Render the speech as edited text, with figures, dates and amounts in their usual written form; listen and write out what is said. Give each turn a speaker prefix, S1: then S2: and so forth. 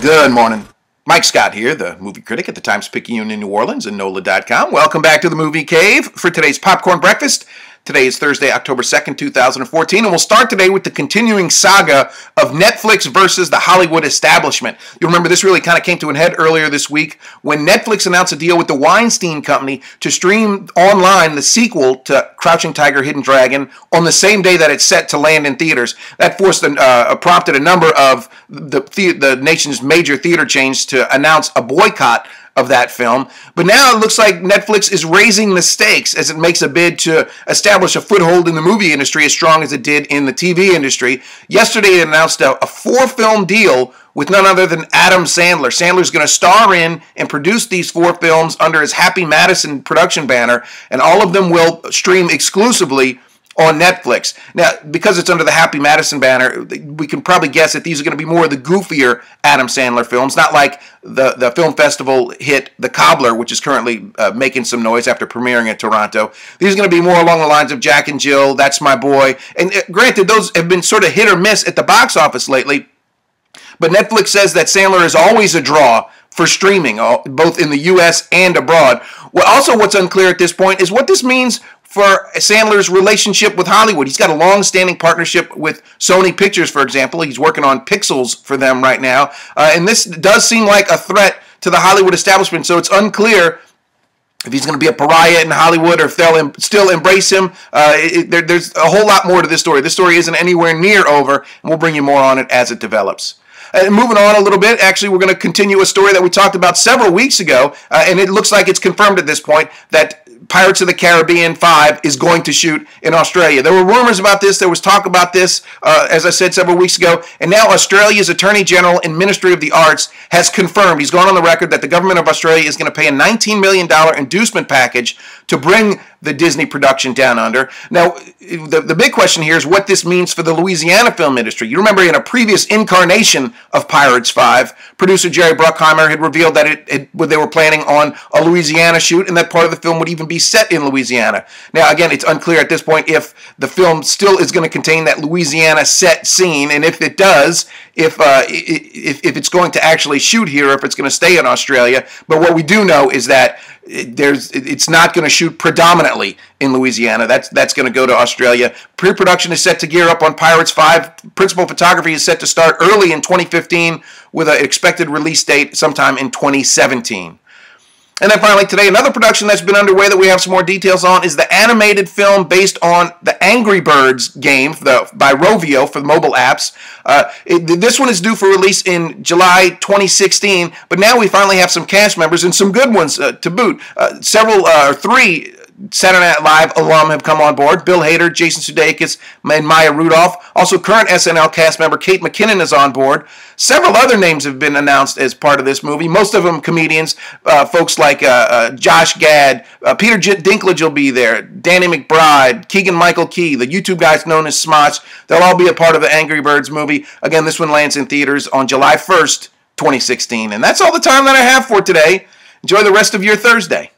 S1: Good morning. Mike Scott here, the movie critic at the Times-Picayune in New Orleans and NOLA.com. Welcome back to the Movie Cave for today's Popcorn Breakfast. Today is Thursday, October 2nd, 2014, and we'll start today with the continuing saga of Netflix versus the Hollywood establishment. You remember this really kind of came to an head earlier this week when Netflix announced a deal with the Weinstein Company to stream online the sequel to Crouching Tiger, Hidden Dragon on the same day that it's set to land in theaters. That prompted a number of the nation's major theater chains to announce a boycott of that film. But now it looks like Netflix is raising the stakes as it makes a bid to establish a foothold in the movie industry as strong as it did in the TV industry. Yesterday it announced a 4-film deal with none other than Adam Sandler. Sandler's going to star in and produce these 4 films under his Happy Madison production banner, and all of them will stream exclusively on Netflix. Now, because it's under the Happy Madison banner, we can probably guess that these are going to be more of the goofier Adam Sandler films, not like the film festival hit The Cobbler, which is currently making some noise after premiering in Toronto. These are going to be more along the lines of Jack and Jill, That's My Boy. And granted, those have been sort of hit or miss at the box office lately, but Netflix says that Sandler is always a draw for streaming, both in the U.S. and abroad. Well, also what's unclear at this point is what this means for Sandler's relationship with Hollywood. He's got a long-standing partnership with Sony Pictures, for example. He's working on Pixels for them right now. And this does seem like a threat to the Hollywood establishment, so it's unclear if he's going to be a pariah in Hollywood or if they'll still embrace him. There's a whole lot more to this story. This story isn't anywhere near over, and we'll bring you more on it as it develops. Moving on a little bit, actually, we're going to continue a story that we talked about several weeks ago, and it looks like it's confirmed at this point that Pirates of the Caribbean 5 is going to shoot in Australia. There were rumors about this. There was talk about this, as I said, several weeks ago. And now Australia's Attorney General and Ministry of the Arts has confirmed, he's gone on the record, that the government of Australia is going to pay a $19 million inducement package to bring the Disney production down under. Now, the big question here is what this means for the Louisiana film industry. You remember in a previous incarnation of Pirates 5, producer Jerry Bruckheimer had revealed that they were planning on a Louisiana shoot and that part of the film would even be set in Louisiana. Now, again, it's unclear at this point if the film still is going to contain that Louisiana set scene, and if it does, if it's going to actually shoot here, or if it's going to stay in Australia. But what we do know is that it's not going to shoot predominantly in Louisiana. That's going to go to Australia. Pre-production is set to gear up on Pirates 5. Principal photography is set to start early in 2015 with an expected release date sometime in 2017. And then finally today, another production that's been underway that we have some more details on is the animated film based on the Angry Birds game by Rovio for the mobile apps. This one is due for release in July 2016, but now we finally have some cast members and some good ones to boot. 3 Saturday Night Live alum have come on board. Bill Hader, Jason Sudeikis, and Maya Rudolph. Also, current SNL cast member Kate McKinnon is on board. Several other names have been announced as part of this movie, most of them comedians, folks like Josh Gad, Peter Dinklage will be there, Danny McBride, Keegan-Michael Key, the YouTube guys known as Smosh. They'll all be a part of the Angry Birds movie. Again, this one lands in theaters on July 1st, 2016. And that's all the time that I have for today. Enjoy the rest of your Thursday.